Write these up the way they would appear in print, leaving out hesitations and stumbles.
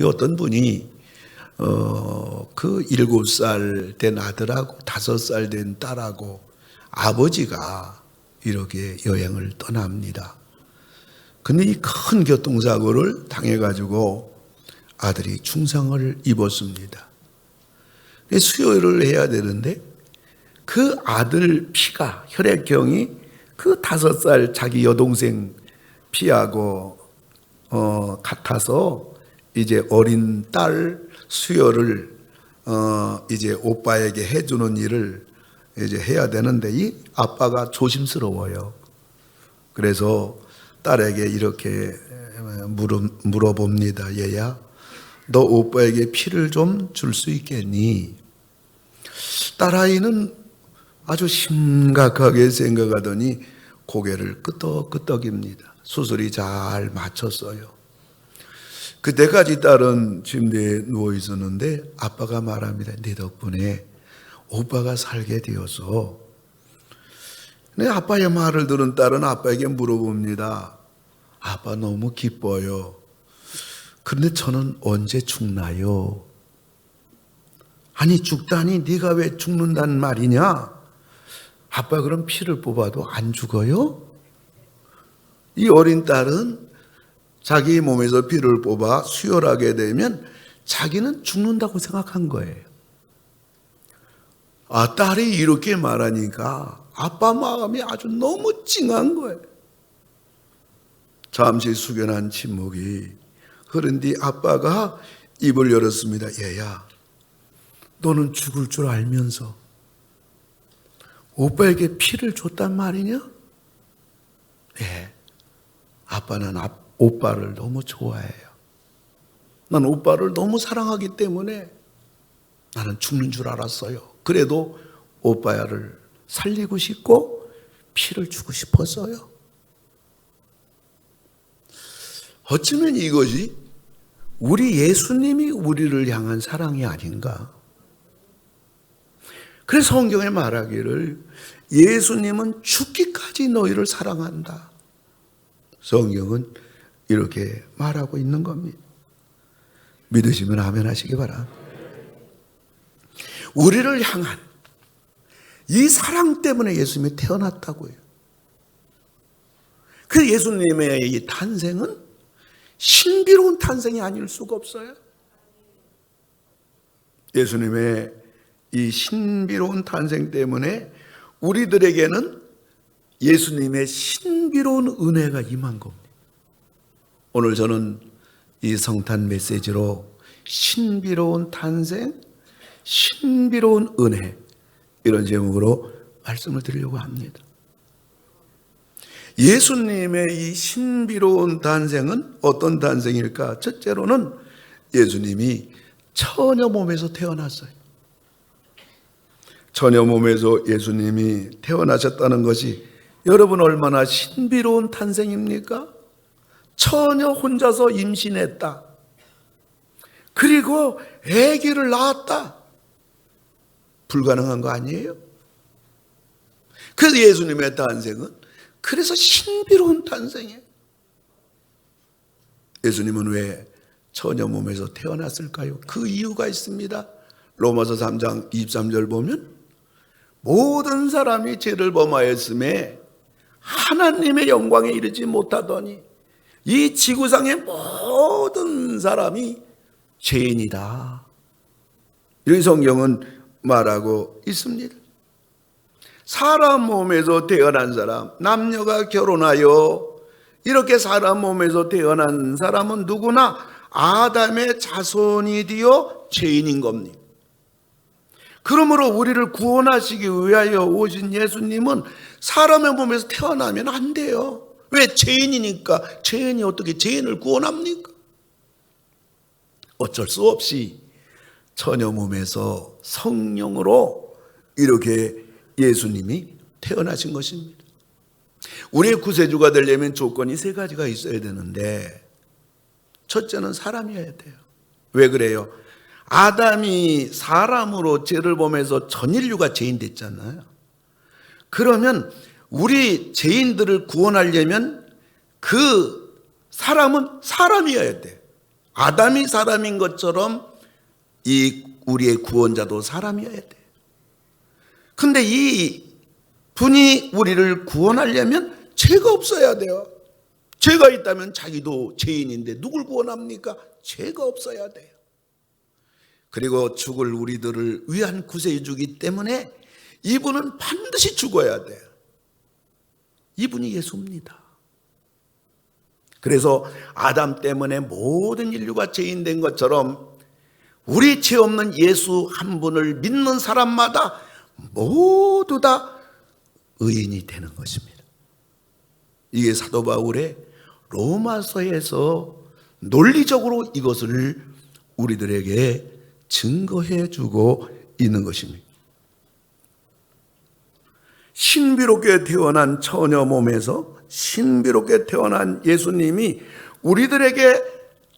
어떤 분이 그 7살 된 아들하고 5살 된 딸하고 아버지가 이렇게 여행을 떠납니다. 근데 이 큰 교통사고를 당해가지고 아들이 중상을 입었습니다. 수혈을 해야 되는데 그 아들 피가, 혈액형이 그 5살 자기 여동생 피하고 같아서 이제 어린 딸 수혈을 이제 오빠에게 해주는 일을 이제 해야 되는데 이 아빠가 조심스러워요. 그래서 딸에게 이렇게 물어봅니다. 얘야, 너 오빠에게 피를 좀 줄 수 있겠니? 딸아이는 아주 심각하게 생각하더니 고개를 끄덕끄덕입니다. 수술이 잘 맞췄어요. 그때까지 딸은 침대에 누워 있었는데 아빠가 말합니다. 네 덕분에 오빠가 살게 되어서. 네, 아빠의 말을 들은 딸은 아빠에게 물어봅니다. 아빠 너무 기뻐요. 그런데 저는 언제 죽나요? 아니 죽다니 네가 왜 죽는단 말이냐? 아빠 그럼 피를 뽑아도 안 죽어요? 이 어린 딸은 자기 몸에서 피를 뽑아 수혈하게 되면 자기는 죽는다고 생각한 거예요. 딸이 이렇게 말하니까 아빠 마음이 아주 너무 찡한 거예요. 잠시 숙연한 침묵이 흐른 뒤 아빠가 입을 열었습니다. 얘야, 너는 죽을 줄 알면서 오빠에게 피를 줬단 말이냐? 네, 아빠는 오빠를 너무 좋아해요. 난 오빠를 너무 사랑하기 때문에 나는 죽는 줄 알았어요. 그래도 오빠를 살리고 싶고 피를 주고 싶었어요. 어쩌면 이것이 우리 예수님이 우리를 향한 사랑이 아닌가? 그래서 성경에 말하기를 예수님은 죽기까지 너희를 사랑한다. 성경은 이렇게 말하고 있는 겁니다. 믿으시면 아멘 하시기 바랍니다. 우리를 향한 이 사랑 때문에 예수님이 태어났다고요. 그 예수님의 이 탄생은 신비로운 탄생이 아닐 수가 없어요. 예수님의 이 신비로운 탄생 때문에 우리들에게는 예수님의 신비로운 은혜가 임한 겁니다. 오늘 저는 이 성탄 메시지로 신비로운 탄생, 신비로운 은혜 이런 제목으로 말씀을 드리려고 합니다. 예수님의 이 신비로운 탄생은 어떤 탄생일까? 첫째로는 예수님이 처녀 몸에서 태어났어요. 처녀 몸에서 예수님이 태어나셨다는 것이 여러분 얼마나 신비로운 탄생입니까? 처녀 혼자서 임신했다. 그리고 아기를 낳았다. 불가능한 거 아니에요? 그래서 예수님의 탄생은 그래서 신비로운 탄생이에요. 예수님은 왜 처녀 몸에서 태어났을까요? 그 이유가 있습니다. 로마서 3장 23절 보면 모든 사람이 죄를 범하였음에 하나님의 영광에 이르지 못하더니 이 지구상의 모든 사람이 죄인이다. 이런 성경은 말하고 있습니다. 사람 몸에서 태어난 사람, 남녀가 결혼하여 이렇게 사람 몸에서 태어난 사람은 누구나 아담의 자손이 되어 죄인인 겁니다. 그러므로 우리를 구원하시기 위하여 오신 예수님은 사람의 몸에서 태어나면 안 돼요. 왜? 죄인이니까. 죄인이 어떻게 죄인을 구원합니까? 어쩔 수 없이 처녀 몸에서 성령으로 이렇게 예수님이 태어나신 것입니다. 우리의 구세주가 되려면 조건이 3가지가 있어야 되는데 첫째는 사람이어야 돼요. 왜 그래요? 아담이 사람으로 죄를 범해서 전 인류가 죄인 됐잖아요. 그러면 우리 죄인들을 구원하려면 그 사람은 사람이어야 돼. 아담이 사람인 것처럼 이 우리의 구원자도 사람이어야 돼. 근데 이 분이 우리를 구원하려면 죄가 없어야 돼요. 죄가 있다면 자기도 죄인인데 누굴 구원합니까? 죄가 없어야 돼요. 그리고 죽을 우리들을 위한 구세주이기 때문에 이분은 반드시 죽어야 돼요. 이분이 예수입니다. 그래서 아담 때문에 모든 인류가 죄인된 것처럼 우리 죄 없는 예수 한 분을 믿는 사람마다 모두 다 의인이 되는 것입니다. 이게 사도 바울의 로마서에서 논리적으로 이것을 우리들에게 증거해 주고 있는 것입니다. 신비롭게 태어난 처녀 몸에서 신비롭게 태어난 예수님이 우리들에게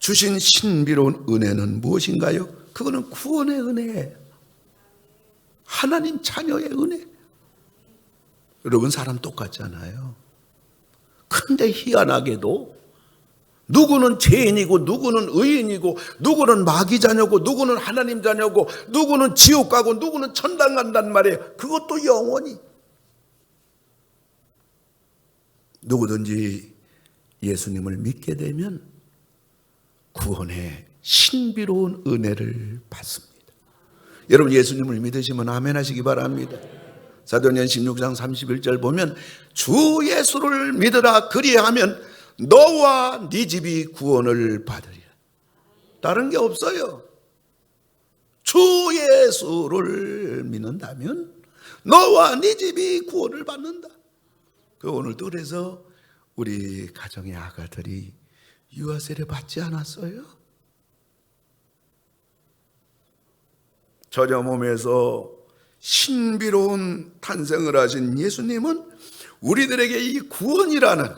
주신 신비로운 은혜는 무엇인가요? 그거는 구원의 은혜예요. 하나님 자녀의 은혜. 여러분, 사람 똑같잖아요. 근데 희한하게도 누구는 죄인이고 누구는 의인이고 누구는 마귀 자녀고 누구는 하나님 자녀고 누구는 지옥 가고 누구는 천당 간단 말이에요. 그것도 영원히. 누구든지 예수님을 믿게 되면 구원의 신비로운 은혜를 받습니다. 여러분, 예수님을 믿으시면 아멘 하시기 바랍니다. 사도행전 16장 31절 보면 주 예수를 믿으라, 그리하면 너와 네 집이 구원을 받으리라. 다른 게 없어요. 주 예수를 믿는다면 너와 네 집이 구원을 받는다. 오늘도 그래서 우리 가정의 아가들이 유아 세례 받지 않았어요? 처녀 몸에서 신비로운 탄생을 하신 예수님은 우리들에게 이 구원이라는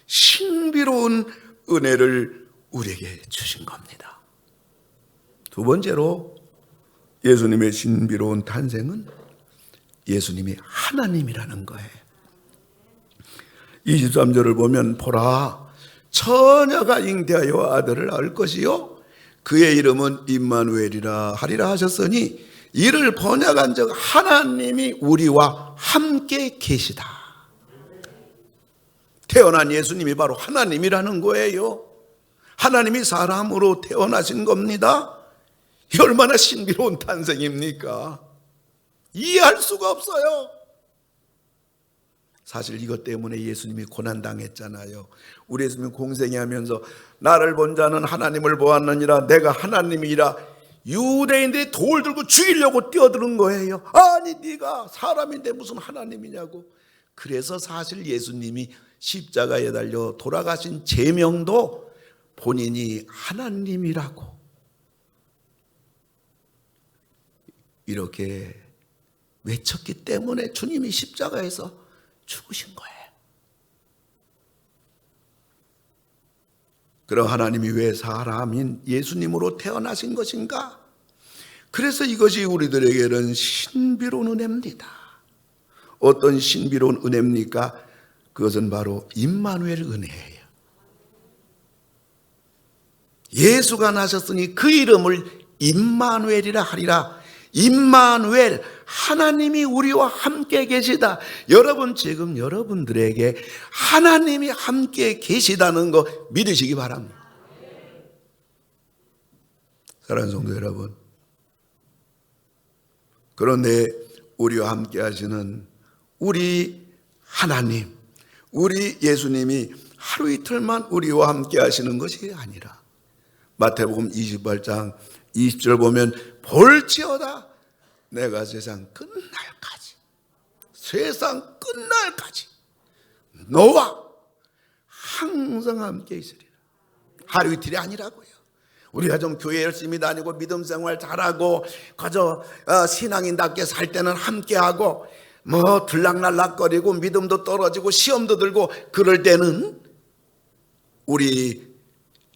신비로운 은혜를 우리에게 주신 겁니다. 두 번째로 예수님의 신비로운 탄생은 예수님이 하나님이라는 거예요. 23절을 보면 보라, 처녀가 잉태하여 아들을 낳을 것이요 그의 이름은 임마누엘이라 하리라 하셨으니 이를 번역한 즉 하나님이 우리와 함께 계시다. 태어난 예수님이 바로 하나님이라는 거예요. 하나님이 사람으로 태어나신 겁니다. 이 얼마나 신비로운 탄생입니까? 이해할 수가 없어요. 사실 이것 때문에 예수님이 고난당했잖아요. 우리 예수님 공생애 하면서 나를 본 자는 하나님을 보았느니라, 내가 하나님이라. 유대인들이 돌 들고 죽이려고 뛰어드는 거예요. 아니 네가 사람인데 무슨 하나님이냐고. 그래서 사실 예수님이 십자가에 달려 돌아가신 제명도 본인이 하나님이라고 이렇게 외쳤기 때문에 주님이 십자가에서 죽으신 거예요. 그럼 하나님이 왜 사람인 예수님으로 태어나신 것인가? 그래서 이것이 우리들에게는 신비로운 은혜입니다. 어떤 신비로운 은혜입니까? 그것은 바로 임마누엘 은혜예요. 예수가 나셨으니 그 이름을 임마누엘이라 하리라. 임마누엘, 하나님이 우리와 함께 계시다. 여러분, 지금 여러분들에게 하나님이 함께 계시다는 거 믿으시기 바랍니다. 사랑하는 성도 여러분, 그런데 우리와 함께 하시는 우리 하나님, 우리 예수님이 하루 이틀만 우리와 함께 하시는 것이 아니라 마태복음 28장 20절 보면 볼지어다 내가 세상 끝날까지 너와 항상 함께 있으리라. 하루 이틀이 아니라고요. 우리가 좀 교회 열심히 다니고 믿음 생활 잘하고 그저 신앙인답게 살 때는 함께하고 뭐 들락날락거리고 믿음도 떨어지고 시험도 들고 그럴 때는 우리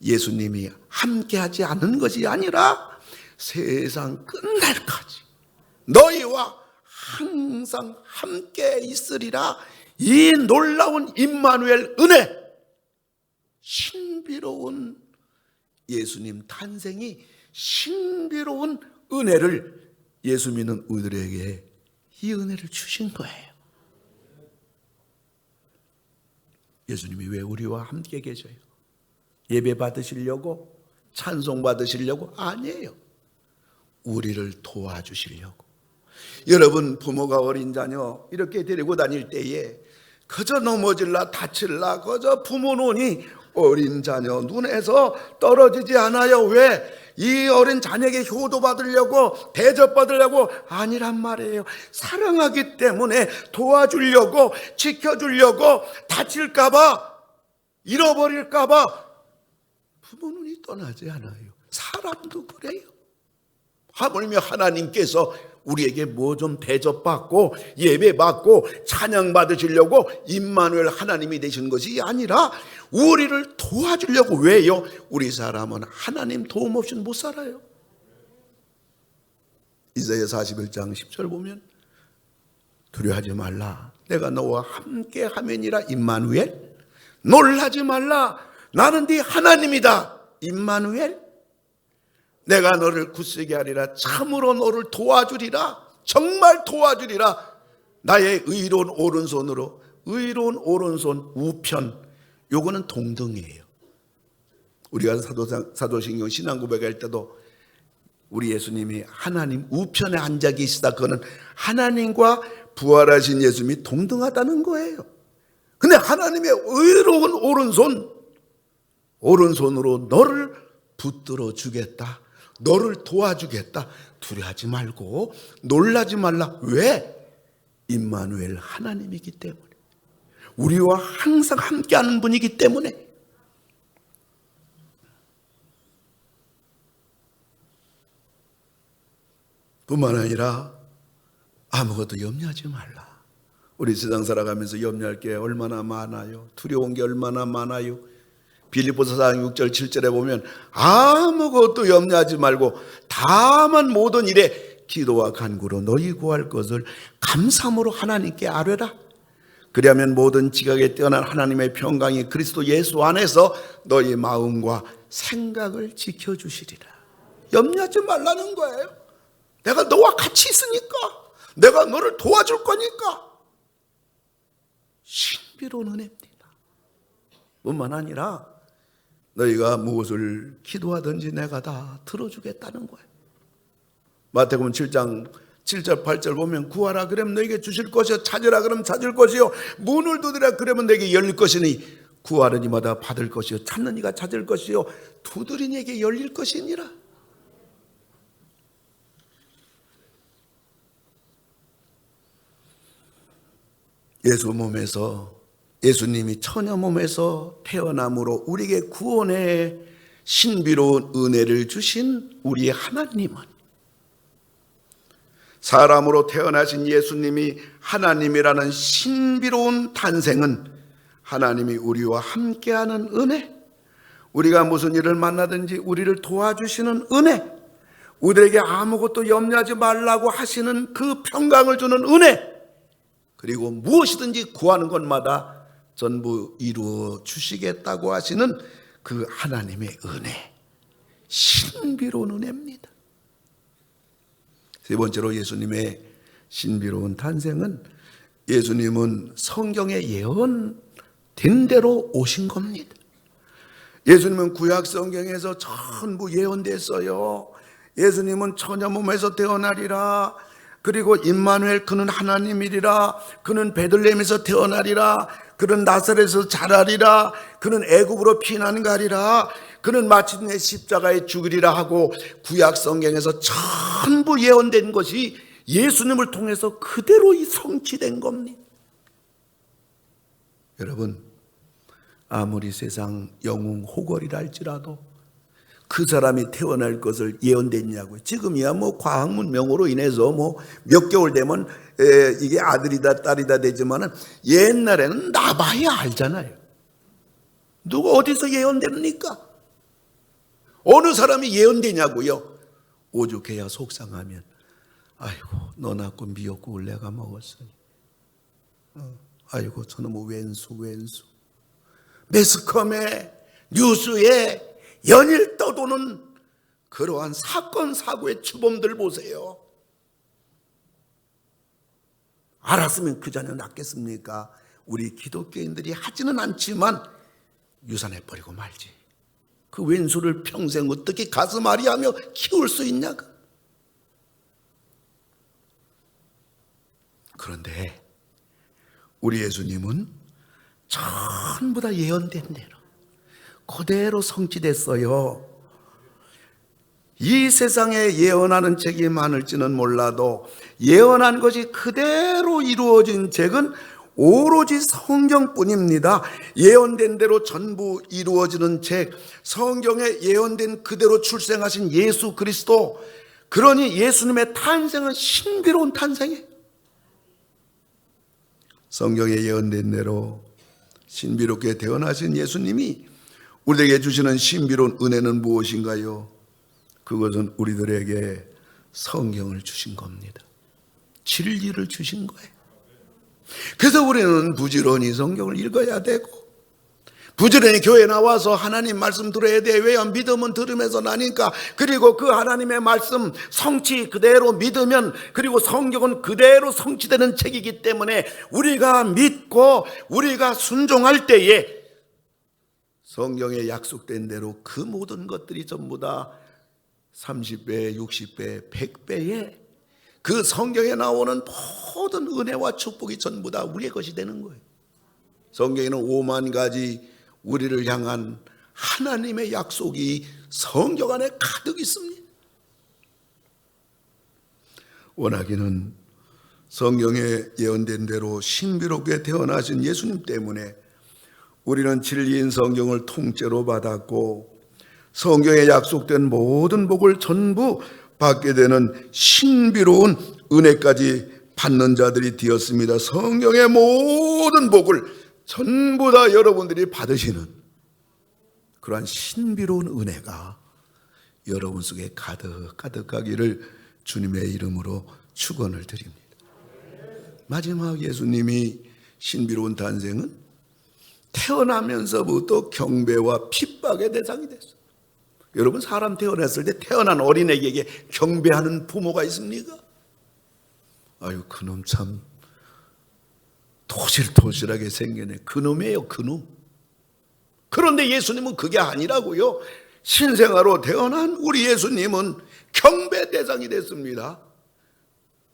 예수님이 함께하지 않는 것이 아니라 세상 끝날까지 너희와 항상 함께 있으리라. 이 놀라운 임마누엘 은혜, 신비로운 예수님 탄생이 신비로운 은혜를 예수 믿는 우리들에게 이 은혜를 주신 거예요. 예수님이 왜 우리와 함께 계셔요? 예배 받으시려고? 찬송 받으시려고? 아니에요. 우리를 도와주시려고. 여러분, 부모가 어린 자녀 이렇게 데리고 다닐 때에 그저 넘어질라 다칠라 그저 부모 눈이 어린 자녀 눈에서 떨어지지 않아요. 왜? 이 어린 자녀에게 효도받으려고 대접받으려고 아니란 말이에요. 사랑하기 때문에 도와주려고 지켜주려고 다칠까봐 잃어버릴까봐 부모 눈이 떠나지 않아요. 사람도 그래요. 하물며 하나님께서 우리에게 뭐 좀 대접받고 예배받고 찬양받으시려고 임마누엘 하나님이 되신 것이 아니라 우리를 도와주려고. 왜요? 우리 사람은 하나님 도움 없이는 못 살아요. 이사야 41장 10절 보면 두려워하지 말라 내가 너와 함께 하면이라 임마누엘. 놀라지 말라 나는 네 하나님이다 임마누엘. 내가 너를 굳세게 하리라. 참으로 너를 도와주리라. 정말 도와주리라. 나의 의로운 오른손으로. 의로운 오른손 우편, 요거는 동등이에요. 우리가 사도신경 신앙고백할 때도 우리 예수님이 하나님 우편에 앉아 계시다. 그거는 하나님과 부활하신 예수님이 동등하다는 거예요. 근데 하나님의 의로운 오른손으로 너를 붙들어 주겠다. 너를 도와주겠다. 두려워하지 말고 놀라지 말라. 왜? 임마누엘 하나님이기 때문에. 우리와 항상 함께하는 분이기 때문에. 뿐만 아니라 아무것도 염려하지 말라. 우리 세상 살아가면서 염려할 게 얼마나 많아요. 두려운 게 얼마나 많아요. 빌립보서 4장 6절 7절에 보면 아무것도 염려하지 말고 다만 모든 일에 기도와 간구로 너희 구할 것을 감사함으로 하나님께 아뢰라. 그리하면 모든 지각에 뛰어난 하나님의 평강이 그리스도 예수 안에서 너희 마음과 생각을 지켜주시리라. 염려하지 말라는 거예요. 내가 너와 같이 있으니까. 내가 너를 도와줄 거니까. 신비로운 은혜입니다. 뿐만 아니라 너희가 무엇을 기도하든지 내가 다 들어주겠다는 거예요. 마태복음 7장 7절 8절 보면 구하라 그러면 너에게 주실 것이요 찾으라 그러면 찾을 것이요 문을 두드리라 그러면 너에게 열릴 것이니 구하는 이마다 받을 것이요 찾는 이가 찾을 것이요 두드리는 이에게 열릴 것이니라. 예수 몸에서 예수님이 처녀 몸에서 태어남으로 우리에게 구원의 신비로운 은혜를 주신 우리 하나님은 사람으로 태어나신 예수님이 하나님이라는 신비로운 탄생은 하나님이 우리와 함께하는 은혜, 우리가 무슨 일을 만나든지 우리를 도와주시는 은혜, 우리에게 아무것도 염려하지 말라고 하시는 그 평강을 주는 은혜, 그리고 무엇이든지 구하는 것마다 전부 이루어 주시겠다고 하시는 그 하나님의 은혜, 신비로운 은혜입니다. 세 번째로 예수님의 신비로운 탄생은 예수님은 성경에 예언된 대로 오신 겁니다. 예수님은 구약 성경에서 전부 예언됐어요. 예수님은 처녀 몸에서 태어나리라. 그리고 임마누엘 그는 하나님이리라. 그는 베들레헴에서 태어나리라. 그는 나사렛에서 자라리라. 그는 애굽으로 피난 가리라. 그는 마침내 십자가에 죽으리라 하고 구약 성경에서 전부 예언된 것이 예수님을 통해서 그대로 성취된 겁니다. 여러분, 아무리 세상 영웅 호걸이라 할지라도 그 사람이 태어날 것을 예언됐냐고요. 지금이야 뭐 과학 문명으로 인해서 뭐 몇 개월 되면 이게 아들이다 딸이다 되지만은 옛날에는 나봐야 알잖아요. 누가 어디서 예언됩니까? 어느 사람이 예언되냐고요. 오죽해야 속상하면 아이고 너 낳고 미역국을 내가 먹었으니 아이고 저놈의 왼수 매스컴에 뉴스에 연일 떠도는 그러한 사건 사고의 주범들 보세요. 알았으면 그 자녀 낳겠습니까? 우리 기독교인들이 하지는 않지만 유산해버리고 말지. 그 왼수를 평생 어떻게 가슴앓이하며 키울 수 있냐고. 그런데 우리 예수님은 전부 다 예언된 대로 그대로 성취됐어요. 이 세상에 예언하는 책이 많을지는 몰라도 예언한 것이 그대로 이루어진 책은 오로지 성경뿐입니다. 예언된 대로 전부 이루어지는 책, 성경에 예언된 그대로 출생하신 예수 그리스도, 그러니 예수님의 탄생은 신비로운 탄생이에요. 성경에 예언된 대로 신비롭게 태어나신 예수님이 우리에게 주시는 신비로운 은혜는 무엇인가요? 그것은 우리들에게 성경을 주신 겁니다. 진리를 주신 거예요. 그래서 우리는 부지런히 성경을 읽어야 되고, 부지런히 교회 나와서 하나님 말씀 들어야 돼. 왜요? 믿음은 들으면서 나니까. 그리고 그 하나님의 말씀 성취 그대로 믿으면, 그리고 성경은 그대로 성취되는 책이기 때문에 우리가 믿고 우리가 순종할 때에 성경에 약속된 대로 그 모든 것들이 전부 다 30배, 60배, 100배의 그 성경에 나오는 모든 은혜와 축복이 전부 다 우리의 것이 되는 거예요. 성경에는 5만 가지 우리를 향한 하나님의 약속이 성경 안에 가득 있습니다. 원하기는 성경에 예언된 대로 신비롭게 태어나신 예수님 때문에 우리는 진리인 성경을 통째로 받았고, 성경에 약속된 모든 복을 전부 받게 되는 신비로운 은혜까지 받는 자들이 되었습니다. 성경의 모든 복을 전부 다 여러분들이 받으시는 그러한 신비로운 은혜가 여러분 속에 가득가득하기를 주님의 이름으로 축원을 드립니다. 마지막 예수님이 신비로운 탄생은 태어나면서부터 경배와 핍박의 대상이 됐어요. 여러분, 사람 태어났을 때 태어난 어린애에게 경배하는 부모가 있습니까? 아유, 그놈 참 토실토실하게 생겨네. 그놈이에요, 그놈. 그런데 예수님은 그게 아니라고요. 신생아로 태어난 우리 예수님은 경배 대상이 됐습니다.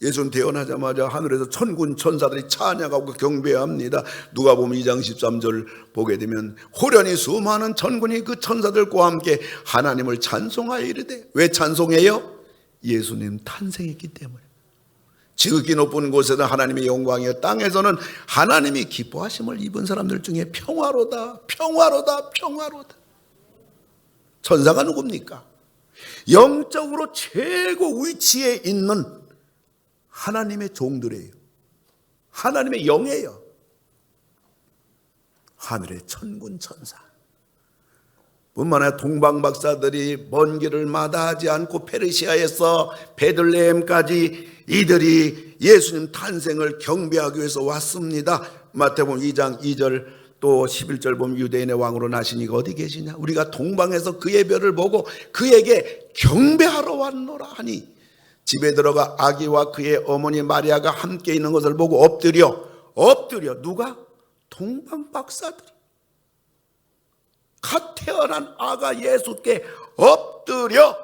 예수님 태어나자마자 하늘에서 천군 천사들이 찬양하고 경배합니다. 누가복음 2장 13절 보게 되면 호련히 수많은 천군이 그 천사들과 함께 하나님을 찬송하여 이르되, 왜 찬송해요? 예수님 탄생했기 때문에. 지극히 높은 곳에는 하나님의 영광이요, 땅에서는 하나님이 기뻐하심을 입은 사람들 중에 평화로다, 평화로다, 평화로다. 천사가 누굽니까? 영적으로 최고 위치에 있는 하나님의 종들이에요. 하나님의 영이에요. 하늘의 천군 천사. 뿐만 아니라 동방박사들이 먼 길을 마다하지 않고 페르시아에서 베들레헴까지 이들이 예수님 탄생을 경배하기 위해서 왔습니다. 마태복음 2장 2절 또 11절 보면 유대인의 왕으로 나신 이가 어디 계시냐? 우리가 동방에서 그의 별을 보고 그에게 경배하러 왔노라 하니, 집에 들어가 아기와 그의 어머니 마리아가 함께 있는 것을 보고 엎드려 누가? 동방박사들이 갓 태어난 아가 예수께 엎드려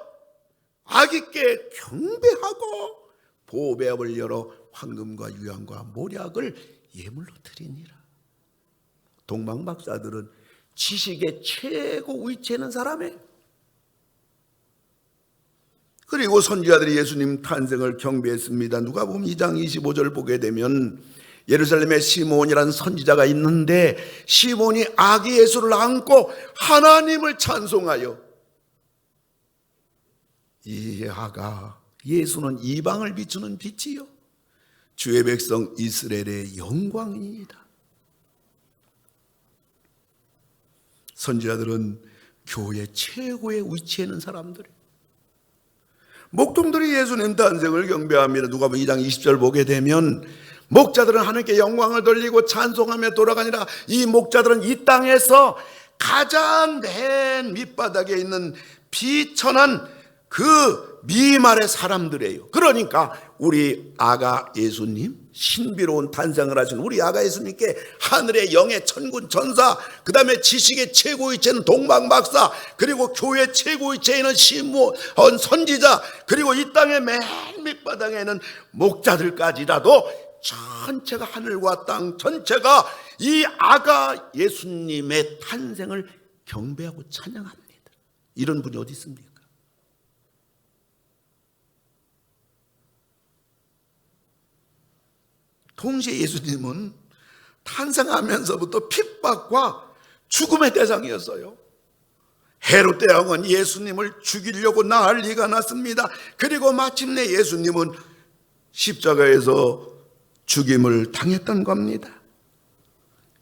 아기께 경배하고 보배압을 열어 황금과 유향과 모략을 예물로 드리니라. 동방박사들은 지식의 최고 위치에 있는 사람이에요. 그리고 선지자들이 예수님 탄생을 경배했습니다. 누가복음 2장 25절 보게 되면 예루살렘에 시몬이라는 선지자가 있는데, 시몬이 아기 예수를 안고 하나님을 찬송하여, 이 아가 예수는 이방을 비추는 빛이요 주의 백성 이스라엘의 영광이니이다. 선지자들은 교회 최고의 위치에 있는 사람들이에요. 목동들이 예수님 탄생을 경배합니다. 누가복음 2장 20절 보게 되면 목자들은 하나님께 영광을 돌리고 찬송하며 돌아가니라. 이 목자들은 이 땅에서 가장 맨 밑바닥에 있는 비천한 그 미말의 사람들이에요. 그러니까 우리 아가 예수님, 신비로운 탄생을 하신 우리 아가 예수님께 하늘의 영의 천군 천사, 그 다음에 지식의 최고이체는 동방박사, 그리고 교회 최고이체에는 시므온 선지자, 그리고 이 땅의 맨 밑바닥에는 목자들까지라도 전체가, 하늘과 땅 전체가 이 아가 예수님의 탄생을 경배하고 찬양합니다. 이런 분이 어디 있습니까? 동시에 예수님은 탄생하면서부터 핍박과 죽음의 대상이었어요. 헤롯 대왕은 예수님을 죽이려고 난리가 났습니다. 그리고 마침내 예수님은 십자가에서 죽임을 당했던 겁니다.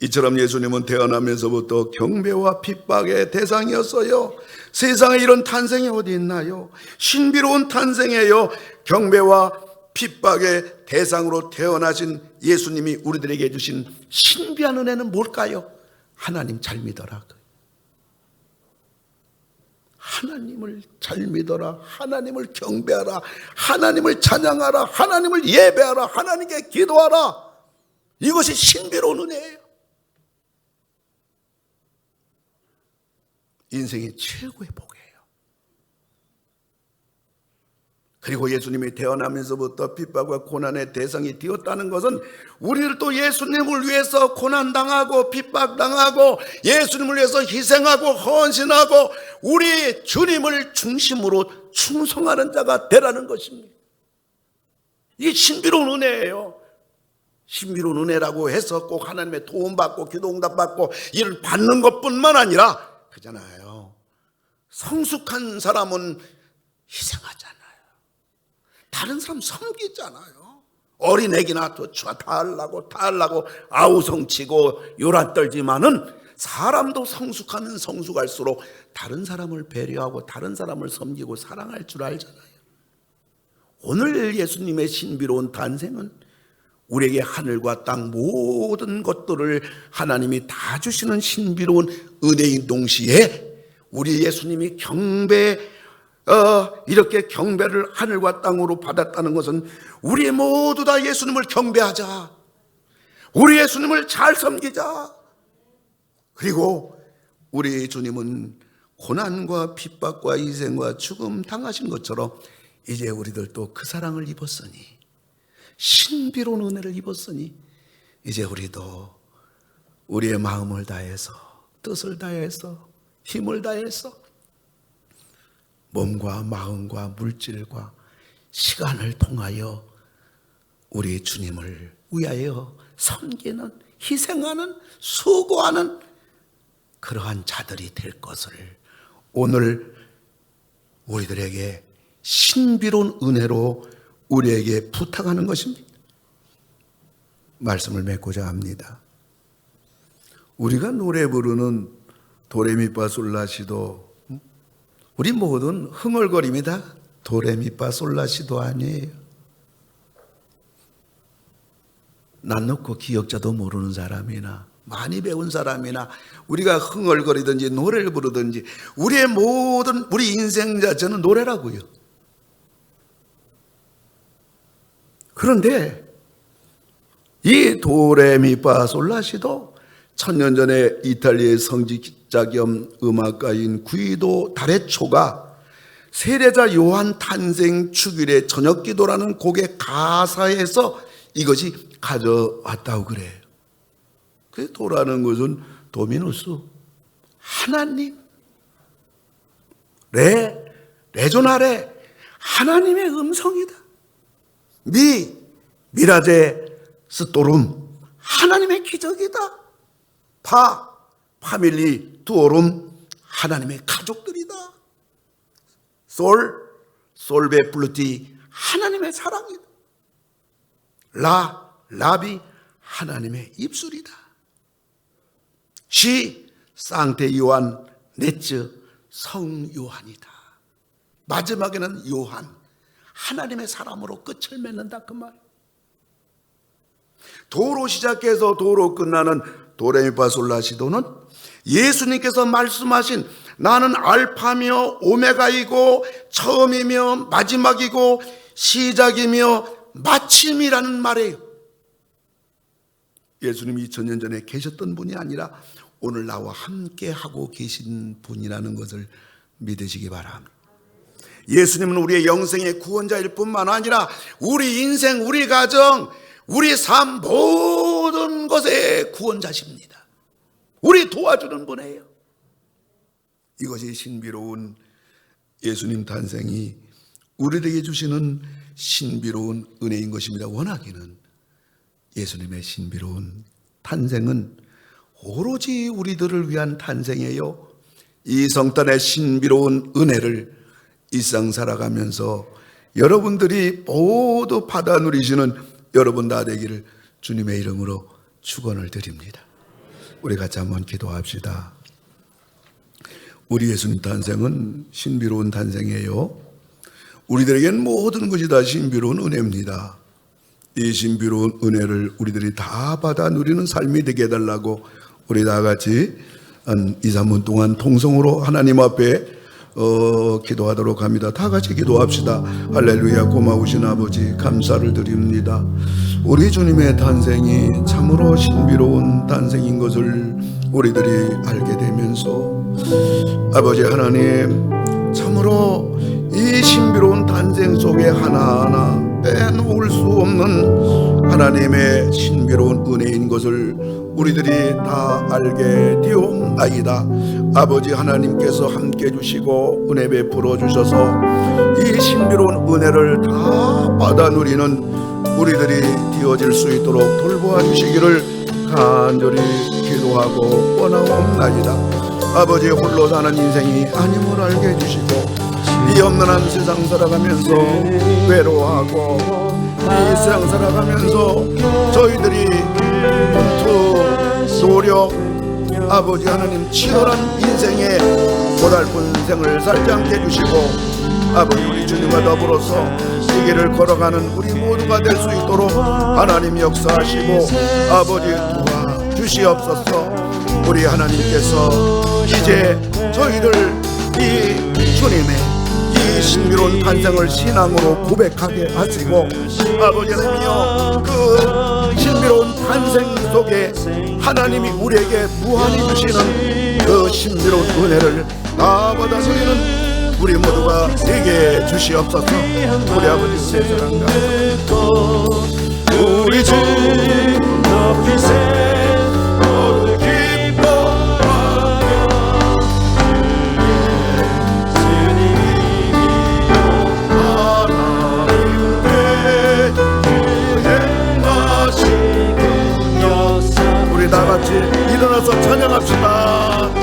이처럼 예수님은 태어나면서부터 경배와 핍박의 대상이었어요. 세상에 이런 탄생이 어디 있나요? 신비로운 탄생이에요. 경배와 핍박의 대상으로 태어나신 예수님이 우리들에게 주신 신비한 은혜는 뭘까요? 하나님 잘 믿어라. 하나님을 잘 믿어라. 하나님을 경배하라. 하나님을 찬양하라. 하나님을 예배하라. 하나님께 기도하라. 이것이 신비로운 은혜예요. 인생의 최고의 복이에요. 그리고 예수님이 태어나면서부터 핍박과 고난의 대상이 되었다는 것은 우리를 또 예수님을 위해서 고난당하고 핍박당하고 예수님을 위해서 희생하고 헌신하고 우리 주님을 중심으로 충성하는 자가 되라는 것입니다. 이게 신비로운 은혜예요. 신비로운 은혜라고 해서 꼭 하나님의 도움받고 기도응답받고 이를 받는 것뿐만 아니라 그잖아요. 성숙한 사람은 희생하잖아요. 다른 사람 섬기잖아요. 어린애기나 다 하려고 아우성치고 요란 떨지만은 사람도 성숙하면 성숙할수록 다른 사람을 배려하고 다른 사람을 섬기고 사랑할 줄 알잖아요. 오늘 예수님의 신비로운 탄생은 우리에게 하늘과 땅 모든 것들을 하나님이 다 주시는 신비로운 은혜인 동시에 우리 예수님이 이렇게 경배를 하늘과 땅으로 받았다는 것은 우리 모두 다 예수님을 경배하자. 우리 예수님을 잘 섬기자. 그리고 우리 주님은 고난과 핍박과 희생과 죽음 당하신 것처럼 이제 우리들도 그 사랑을 입었으니, 신비로운 은혜를 입었으니 이제 우리도 우리의 마음을 다해서, 뜻을 다해서, 힘을 다해서 몸과 마음과 물질과 시간을 통하여 우리 주님을 위하여 섬기는, 희생하는, 수고하는 그러한 자들이 될 것을 오늘 우리들에게 신비로운 은혜로 우리에게 부탁하는 것입니다. 말씀을 맺고자 합니다. 우리가 노래 부르는 도레미파솔라시도 우리 모든 흥얼거림이다 도레미파솔라시도 아니에요. 난 놓고 기억자도 모르는 사람이나 많이 배운 사람이나 우리가 흥얼거리든지 노래를 부르든지 우리의 모든 우리 인생 자체는 노래라고요. 그런데 이 도레미파솔라시도 천년 전에 이탈리아의 성직자 겸 음악가인 구이도 다레초가 세례자 요한 탄생 축일의 저녁기도라는 곡의 가사에서 이것이 가져왔다고 그래요. 그 도라는 것은 도미누스, 하나님, 레조나레, 하나님의 음성이다. 미라제 스토룸, 하나님의 기적이다. 파밀리 두오룸, 하나님의 가족들이다. 솔베 플루티, 하나님의 사랑이다. 라비, 하나님의 입술이다. 상태 요한, 네츠, 성 요한이다. 마지막에는 요한, 하나님의 사람으로 끝을 맺는다 그 말. 도로 시작해서 도로 끝나는 도레미파솔라시도는 예수님께서 말씀하신 나는 알파며 오메가이고 처음이며 마지막이고 시작이며 마침이라는 말이에요. 예수님이 2000년 전에 계셨던 분이 아니라 오늘 나와 함께 하고 계신 분이라는 것을 믿으시기 바랍니다. 예수님은 우리의 영생의 구원자일 뿐만 아니라 우리 인생, 우리 가정, 우리 삶 모든 것의 구원자십니다. 우리 도와주는 분이에요. 이것이 신비로운 예수님 탄생이 우리에게 주시는 신비로운 은혜인 것입니다. 원하기는 예수님의 신비로운 탄생은 오로지 우리들을 위한 탄생이에요. 이 성탄의 신비로운 은혜를 일상 살아가면서 여러분들이 모두 받아 누리시는 여러분 다 되기를 주님의 이름으로 축원을 드립니다. 우리 같이 한번 기도합시다. 우리 예수님 탄생은 신비로운 탄생이에요. 우리들에겐 모든 것이 다 신비로운 은혜입니다. 이 신비로운 은혜를 우리들이 다 받아 누리는 삶이 되게 해달라고 우리 다 같이 한 2, 3분 동안 통성으로 하나님 앞에 기도하도록 합니다. 다 같이 기도합시다. 할렐루야. 고마우신 아버지 감사를 드립니다. 우리 주님의 탄생이 참으로 신비로운 탄생인 것을 우리들이 알게 되면서 아버지 하나님, 참으로 이 신비로운 탄생 속에 하나하나 빼놓을 수 없는 하나님의 신비로운 은혜인 것을 우리들이 다 알게 되옵나이다. 아버지 하나님께서 함께 해주시고 은혜 베풀어 주셔서 이 신비로운 은혜를 다 받아 누리는 우리들이 되어질 수 있도록 돌보아 주시기를 간절히 기도하고 원하옵나이다. 아버지, 홀로 사는 인생이 아님을 알게 해주시고 이 없는 세상 살아가면서 외로워하고 이 세상 살아가면서 저희들이 분투, 노력, 아버지 하나님 치열한 인생에 고달픈 생을 살지 않게 해주시고 아버지, 우리 주님과 더불어서 이 길을 걸어가는 우리 모두가 될 수 있도록 하나님 역사하시고 아버지 도와주시옵소서. 우리 하나님께서 이제 저희들 이 주님의 이 신비로운 탄생을 신앙으로 고백하게 하시고 아버지 하나님이여, 그 신비로운 탄생 속에 하나님이 우리에게 무한히 주시는 그 신비로운 은혜를 다 받아 누리는 우리 모두가 되게 주시옵소서. 우리 아버지 은혜 사랑과 우리 주 높이세 다 같이 일어나서 찬양합시다.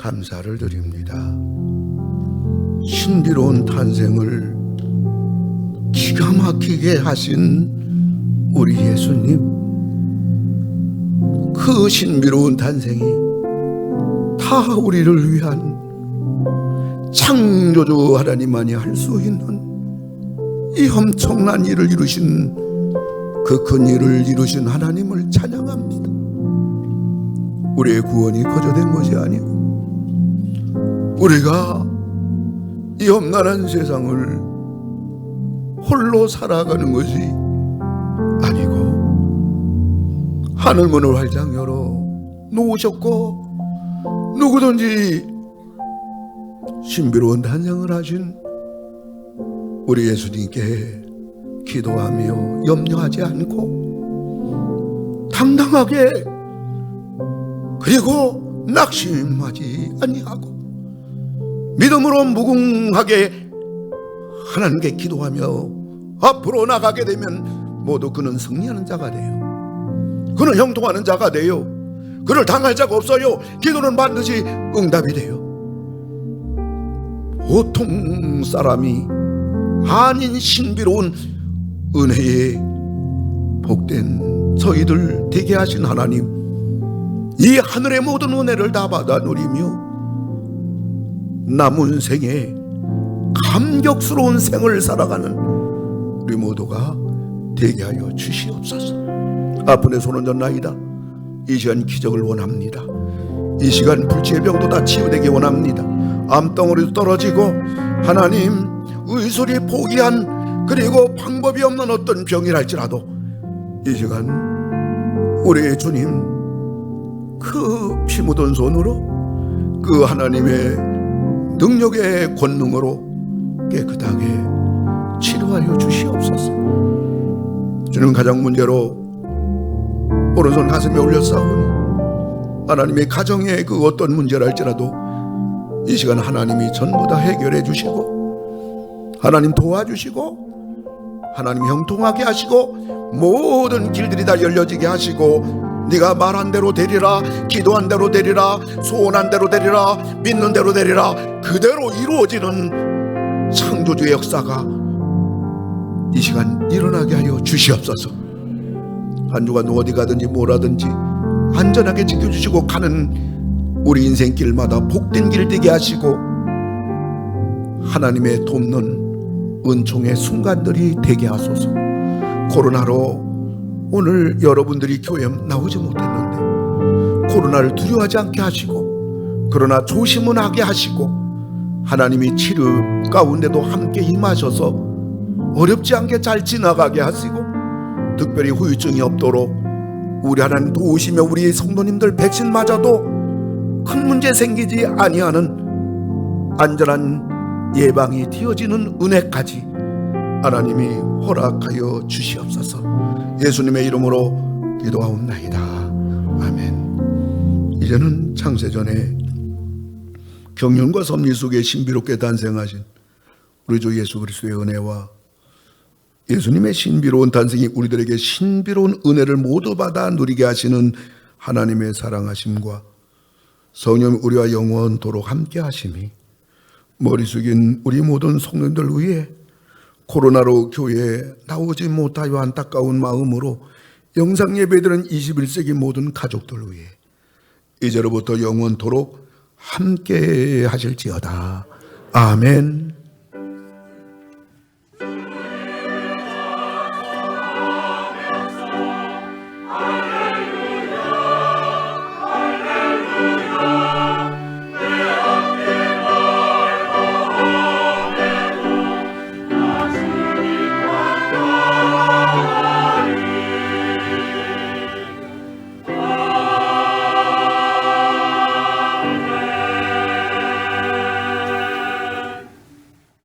감사를 드립니다. 신비로운 탄생을 기가 막히게 하신 우리 예수님, 그 신비로운 탄생이 다 우리를 위한 창조주 하나님만이 할 수 있는 이 엄청난 일을 이루신, 그 큰 일을 이루신 하나님을 찬양합니다. 우리의 구원이 거저된 것이 아니고 우리가 이 험난한 세상을 홀로 살아가는 것이 아니고 하늘문을 활짝 열어 놓으셨고 누구든지 신비로운 탄생을 하신 우리 예수님께 기도하며 염려하지 않고 당당하게, 그리고 낙심하지 아니하고 믿음으로 무궁하게 하나님께 기도하며 앞으로 나가게 되면 모두 그는 승리하는 자가 돼요. 그는 형통하는 자가 돼요. 그를 당할 자가 없어요. 기도는 반드시 응답이 돼요. 보통 사람이 아닌 신비로운 은혜에 복된 저희들 되게 하신 하나님, 이 하늘의 모든 은혜를 다 받아 누리며 남은 생에 감격스러운 생을 살아가는 우리 모두가 되게 하여 주시옵소서. 아픈 내 손은 졌나이다. 이 시간 기적을 원합니다. 이 시간 불치의 병도 다 치유되기 원합니다. 암덩어리도 떨어지고 하나님 의술이 포기한, 그리고 방법이 없는 어떤 병이랄지라도 이 시간 우리 주님 그 피 묻은 손으로, 그 하나님의 능력의 권능으로 깨끗하게 치료하여 주시옵소서. 주는 가정 문제로 오른손 가슴에 올렸사오니 하나님의 가정의 그 어떤 문제랄지라도 이 시간 하나님이 전부 다 해결해 주시고 하나님 도와주시고 하나님 형통하게 하시고 모든 길들이 다 열려지게 하시고, 네가 말한 대로 되리라, 기도한 대로 되리라, 소원한 대로 되리라, 믿는 대로 되리라, 그대로 이루어지는 창조주의 역사가 이 시간 일어나게 하여 주시옵소서. 한 주간 어디 가든지 뭐라든지 안전하게 지켜주시고 가는 우리 인생길마다 복된 길 되게 하시고 하나님의 돕는 은총의 순간들이 되게 하소서. 코로나로 오늘 여러분들이 교회 나오지 못했는데 코로나를 두려워하지 않게 하시고, 그러나 조심은 하게 하시고, 하나님이 치료 가운데도 함께 임하셔서 어렵지 않게 잘 지나가게 하시고, 특별히 후유증이 없도록 우리 하나님 도우시며 우리 성도님들 백신 맞아도 큰 문제 생기지 아니하는 안전한 예방이 되어지는 은혜까지 하나님이 허락하여 주시옵소서. 예수님의 이름으로 기도하옵나이다. 아멘. 이제는 창세전에 경륜과 섭리 속에 신비롭게 탄생하신 우리 주 예수 그리스도의 은혜와 예수님의 신비로운 탄생이 우리들에게 신비로운 은혜를 모두 받아 누리게 하시는 하나님의 사랑하심과 성령 우리와 영원토록 함께 하심이 머리 숙인 우리 모든 성도님들 위해 코로나로 교회에 나오지 못하여 안타까운 마음으로 영상 예배드리는 21세기 모든 가족들 위해 이제로부터 영원토록 함께 하실지어다. 아멘.